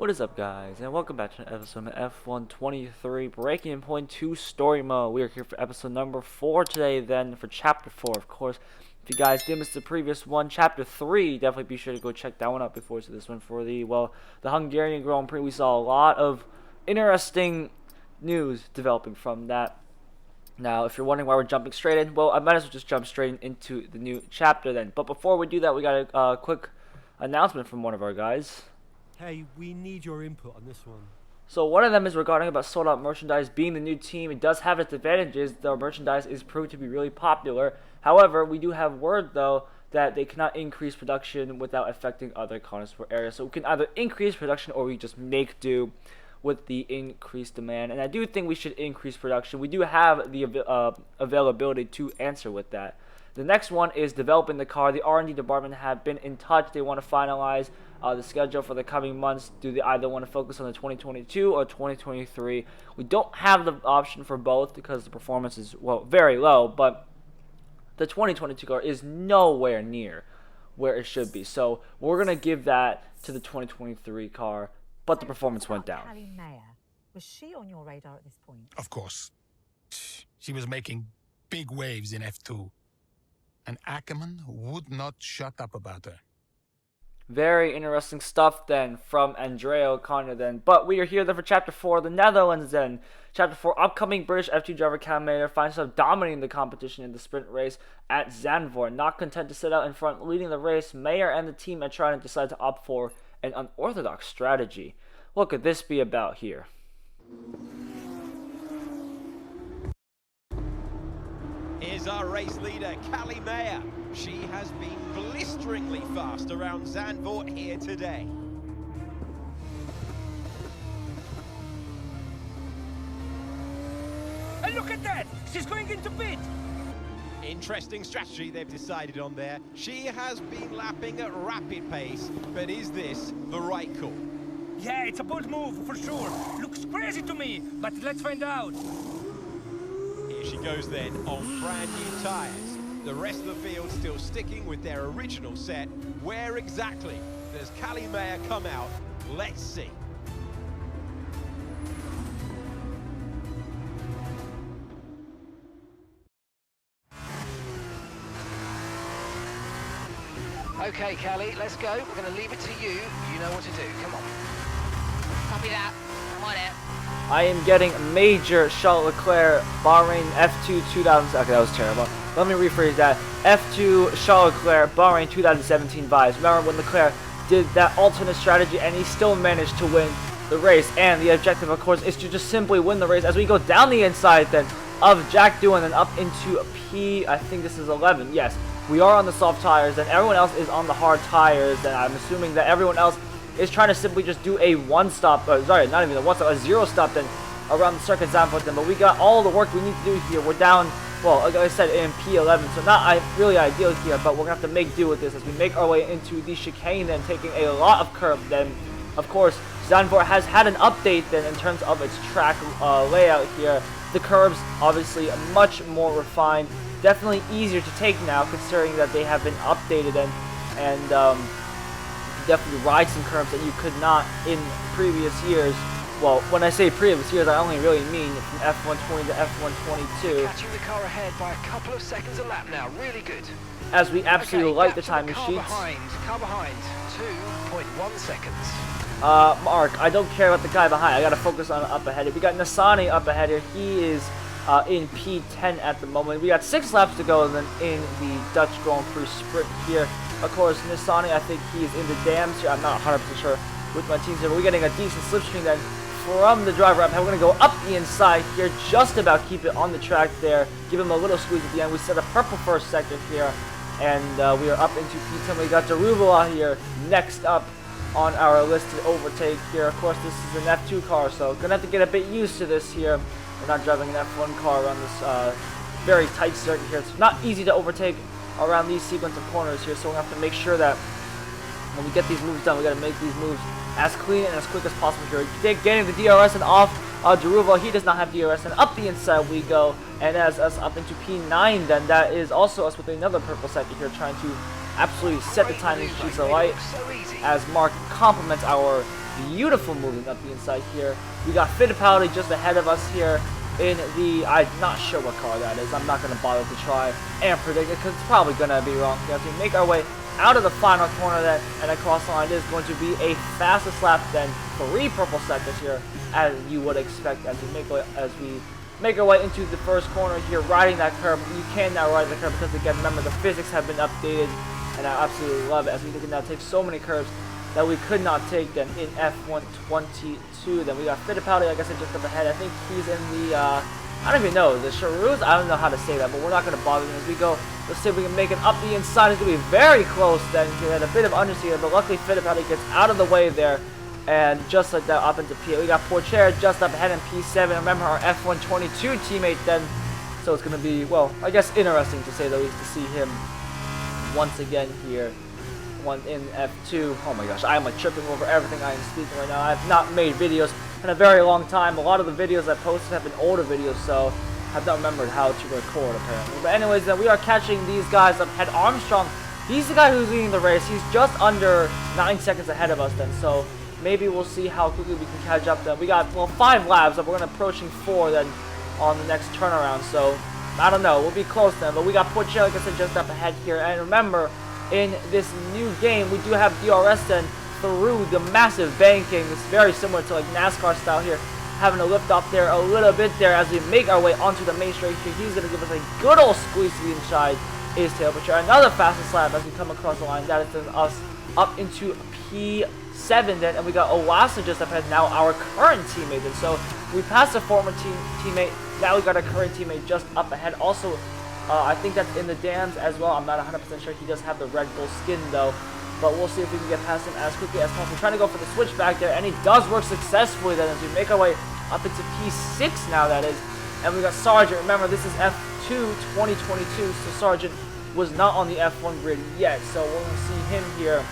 What is up, guys, and welcome back to an episode of F123 Breaking Point 2 Story Mode. We are here for episode number 4 today, then for chapter 4, of course. If you guys did miss the previous one, chapter 3, definitely be sure to go check that one out before to this one for the Hungarian Grand Prix. We saw a lot of interesting news developing from that. Now, if you're wondering why we're jumping straight in, well, I might as well just jump straight into the new chapter then. But before we do that, we got a quick announcement from one of our guys. Hey, we need your input on this one. So one of them is regarding about sold out merchandise being the new team. It does have its advantages. The merchandise is proved to be really popular. However, we do have word though that they cannot increase production without affecting other connoisseur areas. So we can either increase production or we just make do with the increased demand. And I do think we should increase production. We do have the availability to answer with that. The next one is developing the car. The R&D department have been in touch. They want to finalize the schedule for the coming months. Do they either want to focus on the 2022 or 2023? We don't have the option for both because the performance is, well, very low, but the 2022 car is nowhere near where it should be. So we're going to give that to the 2023 car, but the performance went down. Callie Mayer, was she on your radar at this point? Of course. She was making big waves in F2. And Ackerman would not shut up about her. Very interesting stuff then from Andrea O'Connor then. But we are here then for Chapter 4, the Netherlands then. Chapter 4, upcoming British F2 driver Callie Mayer finds himself dominating the competition in the sprint race at Zandvoort. Not content to sit out in front leading the race, Mayer and the team at Trident decide to opt for an unorthodox strategy. What could this be about here? Here's our race leader, Callie Mayer. She has been blisteringly fast around Zandvoort here today. And look at that! She's going into pit! Interesting strategy they've decided on there. She has been lapping at rapid pace, but is this the right call? Yeah, it's a bold move, for sure. Looks crazy to me, but let's find out. Here she goes then, on brand new tyres. The rest of the field still sticking with their original set. Where exactly does Callie Mayer come out? Let's see. Okay, Callie, let's go. We're going to leave it to you. You know what to do. Come on. Copy that. I'm on it. I am getting major Charles Leclerc Bahrain F2 2000. Okay, that was terrible. Let me rephrase that. F2 Charles Leclerc Bahrain 2017 vibes. Remember when Leclerc did that alternate strategy and he still managed to win the race? And the objective, of course, is to just simply win the race as we go down the inside then of Jack Doohan and up into P. I think this is 11. Yes, we are on the soft tires and everyone else is on the hard tires. And I'm assuming that everyone else is trying to simply just do a one-stop, sorry, not even a one-stop, a zero-stop then around the circuit Zandvoort then. But we got all the work we need to do here. We're down, well, like I said, in P11, so not really ideal here, but we're going to have to make do with this as we make our way into the chicane then, taking a lot of curb then. Of course, Zandvoort has had an update then in terms of its track layout here. The curbs, obviously, much more refined, definitely easier to take now, considering that they have been updated and definitely ride some curbs that you could not in previous years. Well, when I say previous years, I only really mean from F120 to F122. Catching the car ahead by a couple of seconds a lap now. Really good. As we absolutely okay, like the timing sheets. Car behind. 2.1 seconds. Mark, I don't care about the guy behind. I gotta focus on up ahead here. We got Nassani up ahead here. He is in P10 at the moment. We got 6 laps to go then in the Dutch Grand Prix sprint here. Of course, Nassani, I think he is in the dams here. I'm not 100% sure with my teams here, but we're getting a decent slipstream then from the driver up. We're going to go up the inside here, just about keep it on the track there. Give him a little squeeze at the end. We set a purple first sector here, and we are up into P10. We got Daruvula here next up on our list to overtake here. Of course, this is an F2 car, so going to have to get a bit used to this here. We're not driving an F1 car around this very tight circuit here. It's not easy to overtake around these sequence of corners here, so we're going to have to make sure that when we get these moves done, we got to make these moves as clean and as quick as possible here. Getting the DRS and off Daruval, he does not have DRS, and up the inside we go, and as us up into P9 then, that is also us with another purple sector here, trying to absolutely set the timing sheets alight as Mark complements our Beautiful movement up the inside here. We got Fittipaldi just ahead of us here in the, I'm not sure what car that is. I'm not going to bother to try and predict it because it's probably going to be wrong. As we make our way out of the final corner then and across the line, it is going to be a fastest lap than 3 purple seconds here, as you would expect as we make our way into the first corner here, riding that curb. You can now ride the curb because, again, remember, the physics have been updated, and I absolutely love it as we can now take so many curves that we could not take them in F122. Then we got Fittipaldi, like I said, just up ahead. I think he's in the, I don't even know, the Charus? I don't know how to say that, but we're not going to bother him as we go. Let's see if we can make it up the inside. It's going to be very close then. He had a bit of understeer, but luckily Fittipaldi gets out of the way there. And just like that, up into P8. We got Porcher just up ahead in P7. Remember our F122 teammate then. So it's going to be, well, I guess interesting to say the least to see him once again here. One in F2. Oh my gosh, I am like tripping over everything I am speaking right now. I have not made videos in a very long time. A lot of the videos I posted have been older videos, so I have not remembered how to record apparently. But anyways, then we are catching these guys up ahead. Armstrong, he's the guy who's leading the race. He's just under 9 seconds ahead of us then, so maybe we'll see how quickly we can catch up then. We got, well, 5 laps, but we're going to approaching 4 then on the next turnaround, so I don't know. We'll be close then, but we got Porcher, like I said, just up ahead here. And remember, in this new game, we do have DRS then through the massive banking. It's very similar to like NASCAR style here, having to lift up there a little bit there as we make our way onto the main straight here. He's going to give us a good old squeeze to the inside. Is Tail Butcher. Another fastest lap as we come across the line. That is us up into P7 then, and we got Owasa just up ahead now, our current teammate. And so we passed a former teammate. Now we got our current teammate just up ahead. Also, I think that's in the dams as well. I'm not 100% sure. He does have the Red Bull skin though. But we'll see if we can get past him as quickly as possible. Trying to go for the switch back there, and he does work successfully then as we make our way up into P6 now, that is. And we got Sargent. Remember, this is F2 2022, so Sargent was not on the F1 grid yet. So we're going to see him here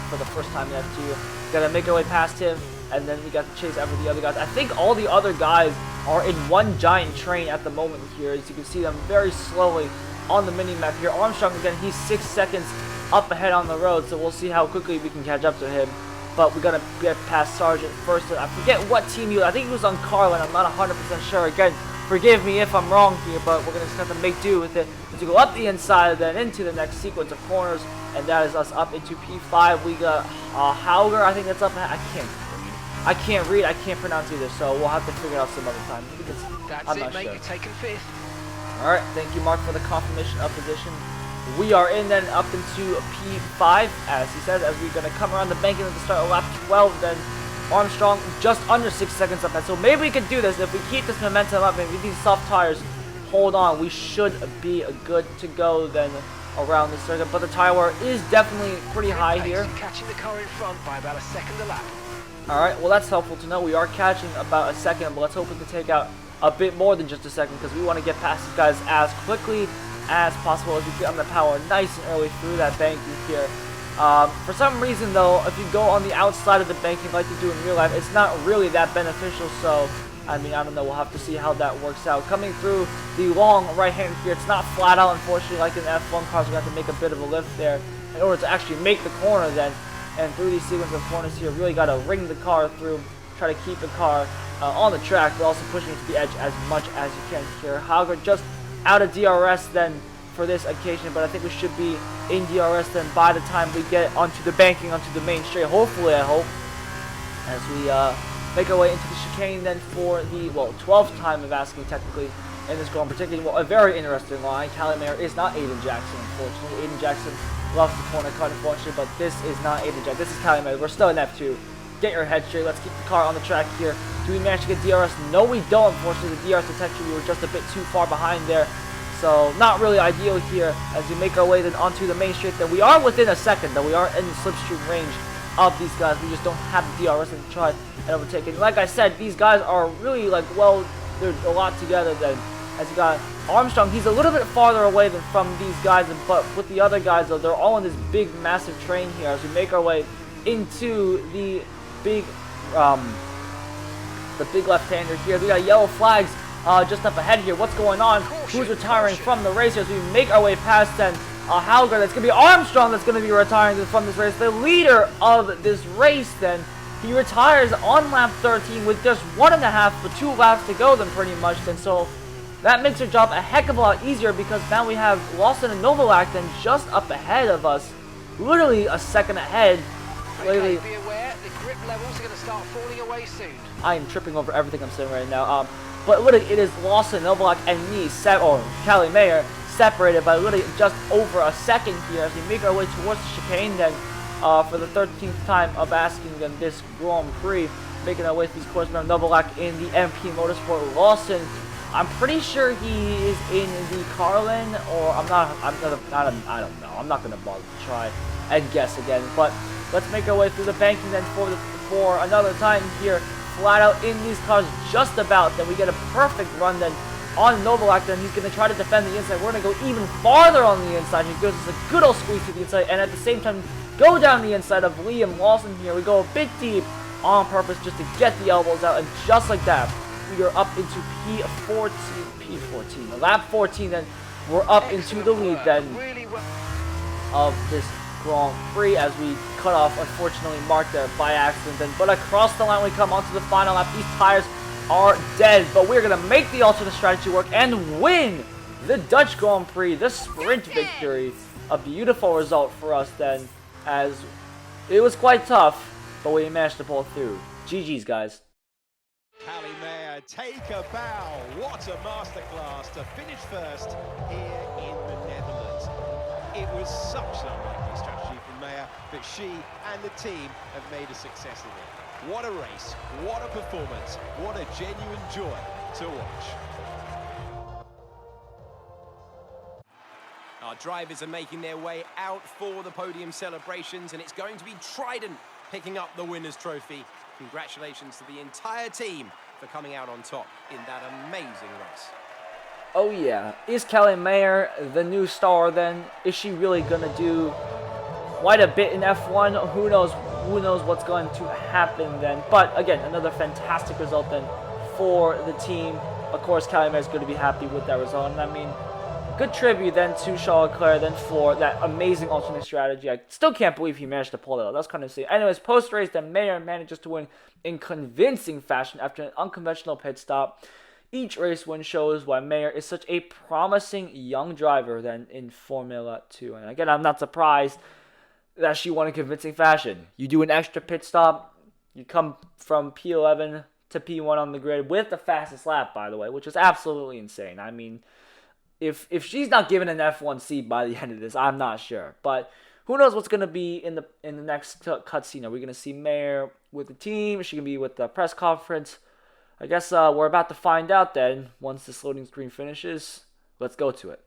for the first time in F2. Got to make our way past him, and then we got to chase after the other guys. I think all the other guys are in one giant train at the moment here, as you can see them very slowly on the mini-map here. Armstrong, again, he's 6 seconds up ahead on the road, so we'll see how quickly we can catch up to him. But we got to get past Sargent first. I forget what team he was. I think he was on Carlin. I'm not 100% sure. Again, forgive me if I'm wrong here, but we're going to just have to make do with it. To go up the inside, then into the next sequence of corners, and that is us up into P5. We got Hauger. I think that's up ahead. I can't read. I can't pronounce either, so we'll have to figure it out some other time. That's I'm it, not mate. sure. You're taken 5th. All right, thank you, Mark, for the confirmation of position. We are in then up into P5, as he says, as we're going to come around the banking at the start of lap 12. Then Armstrong just under 6 seconds up ahead. So maybe we could do this if we keep this momentum up. Maybe these soft tires hold on. We should be good to go then around the circuit. But the tire wear is definitely pretty high here. Catching the car in front by about a second a lap. All right, well, that's helpful to know. We are catching about a second, but let's hope we can take out a bit more than just a second, because we want to get past these guys as quickly as possible as we get on the power nice and early through that banking here. For some reason, though, if you go on the outside of the banking like you do in real life, it's not really that beneficial. So, I mean, I don't know. We'll have to see how that works out. Coming through the long right-hand here, it's not flat out, unfortunately, like in F1 cars. We have to make a bit of a lift there in order to actually make the corner then. And through these sequence of corners here, really got to ring the car through, try to keep the car on the track, but also pushing it to the edge as much as you can here. Hauger just out of DRS then for this occasion, but I think we should be in DRS then by the time we get onto the banking, onto the main straight. Hopefully, I hope, as we make our way into the chicane then for the, well, 12th time of asking technically in this goal, particularly, well, a very interesting line. Callie Mayer is not Aiden Jackson, unfortunately. Aiden Jackson loves the corner cut, unfortunately, but this is not Aiden Jackson. This is Callie Mayer. We're still in F2. Get your head straight. Let's keep the car on the track here. Do we manage to get DRS? No, we don't, unfortunately. The DRS detection, we were just a bit too far behind there. So, not really ideal here as we make our way then onto the main straight. Then we are within a second, though. We are in the slipstream range of these guys. We just don't have the DRS to try and overtake it. Like I said, these guys are really, like, well, they're a lot together then. As you got Armstrong, he's a little bit farther away than from these guys, but with the other guys, though, they're all in this big, massive train here as we make our way into the big left-hander here. We got yellow flags just up ahead here. What's going on? Who's retiring from the race as we make our way past then Hauger? That's going to be Armstrong that's going to be retiring from this race. The leader of this race then He retires on lap 13 with just 1.5 to 2 laps to go then pretty much. And so that makes our job a heck of a lot easier because now we have Lawson and Novalak then just up ahead of us. Literally a second ahead. Okay, be aware, the grip levels are going to start falling away soon. I am tripping over everything I'm saying right now. But literally it is Lawson, Novalak, and me, or Callie Mayer, separated by literally just over a second here as we make our way towards the chicane then for the 13th time of asking them this Grand Prix, making our way through these course. Novalak in the MP Motorsport. Lawson, I'm pretty sure he is in the Carlin, or I don't know. I'm not gonna bother to try and guess again. But let's make our way through the banking then for another time here, flat out in these cars just about. Then we get a perfect run then on Novalak. Then he's gonna try to defend the inside. We're gonna go even farther on the inside. He gives us a good old squeeze to the inside, and at the same time go down the inside of Liam Lawson here. We go a bit deep on purpose just to get the elbows out, and just like that, we are up into P14, lap 14, then we're up into the lead then of this Grand Prix as we cut off, unfortunately, Mark there by accident then. But across the line we come onto the final lap. These tires are dead, but we're going to make the alternate strategy work and win the Dutch Grand Prix, the sprint victory. A beautiful result for us then, as it was quite tough, but we managed to pull through. GG's, guys. Callie Mayer, take a bow. What a masterclass to finish first here in the Netherlands. It was such an unlikely strategy from Mayer, but she and the team have made a success of it. What a race, what a performance, what a genuine joy to watch. Our drivers are making their way out for the podium celebrations, and it's going to be Trident picking up the winner's trophy. Congratulations to the entire team for coming out on top in that amazing race. Oh yeah, is Callie Mayer the new star then? Is she really gonna do quite a bit in F1? Who knows what's going to happen then. But again, another fantastic result then for the team. Of course, Callie Mayer is going to be happy with that result. And I mean, good tribute then to Charles Leclerc then for that amazing alternate strategy. I still can't believe he managed to pull it out. That's kind of insane. Anyways, post-race, then Mayer manages to win in convincing fashion after an unconventional pit stop. Each race win shows why Mayer is such a promising young driver then in Formula 2. And again, I'm not surprised that she won in convincing fashion. You do an extra pit stop, you come from P11 to P1 on the grid with the fastest lap, by the way, which is absolutely insane. I mean, if she's not given an F1 seat by the end of this, I'm not sure. But who knows what's going to be in the next cutscene? Are we going to see Mayer with the team? Is she going to be with the press conference? I guess we're about to find out then once this loading screen finishes. Let's go to it.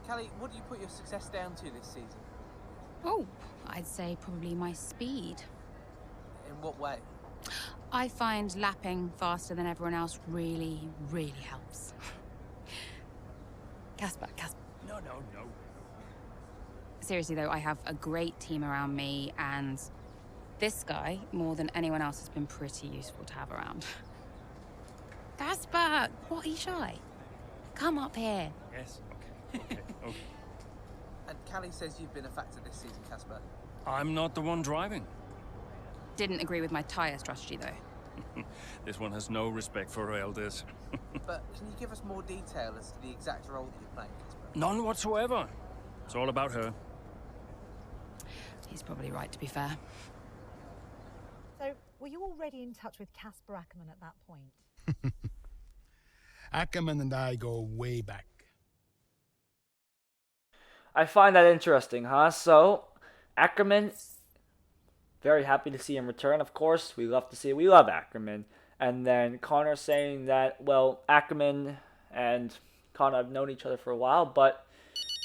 Callie, what do you put your success down to this season? Oh, I'd say probably my speed. In what way? I find lapping faster than everyone else really, really helps. Casper. No. Seriously though, I have a great team around me, and this guy, more than anyone else, has been pretty useful to have around. Casper, what are you shy? Come up here. Yes, okay. And Callie says you've been a factor this season, Casper. I'm not the one driving. Didn't agree with my tyre strategy though. This one has no respect for her elders. But can you give us more detail as to the exact role that you're playing, Casper? None whatsoever. It's all about her. He's probably right, to be fair. So, were you already in touch with Casper Ackerman at that point? Ackerman and I go way back. I find that interesting, huh? So, Ackerman, very happy to see him return, of course. We love Ackerman. And then Connor saying that, well, Ackerman and Connor have known each other for a while, but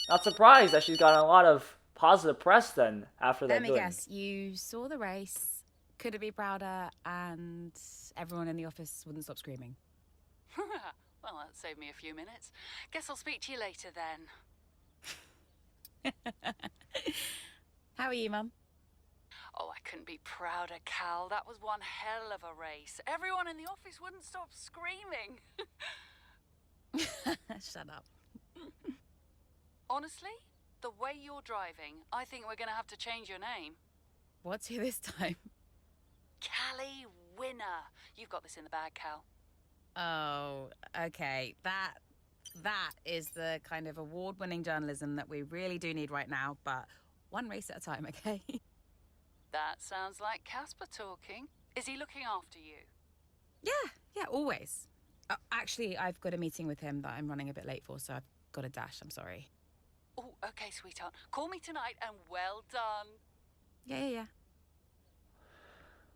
not surprised that she's gotten a lot of positive press then after that. Let me guess, you saw the race, couldn't be prouder, and everyone in the office wouldn't stop screaming. Well, that saved me a few minutes. Guess I'll speak to you later then. How are you, Mum? Oh, I couldn't be prouder, Cal. That was one hell of a race. Everyone in the office wouldn't stop screaming. Shut up. Honestly, the way you're driving, I think we're going to have to change your name. What's here this time? Callie winner. You've got this in the bag, Cal. Oh, okay. That is the kind of award-winning journalism that we really do need right now, but one race at a time, okay? That sounds like Casper talking. Is he looking after you? Yeah, always. Actually, I've got a meeting with him that I'm running a bit late for, so I've got to dash. I'm sorry. Oh, okay, sweetheart. Call me tonight and well done. Yeah.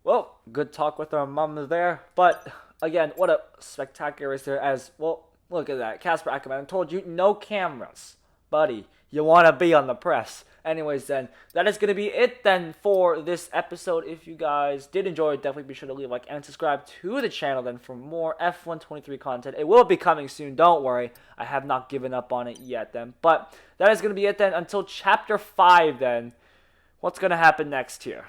Well, good talk with our mom there. But again, what a spectacular race there. As well, look at that. Casper Ackerman, I told you, no cameras. Buddy, you want to be on the press. Anyways, then, that is going to be it then for this episode. If you guys did enjoy it, definitely be sure to leave a like and subscribe to the channel then for more F123 content. It will be coming soon, don't worry. I have not given up on it yet then. But that is going to be it then until Chapter 5 then. What's going to happen next here?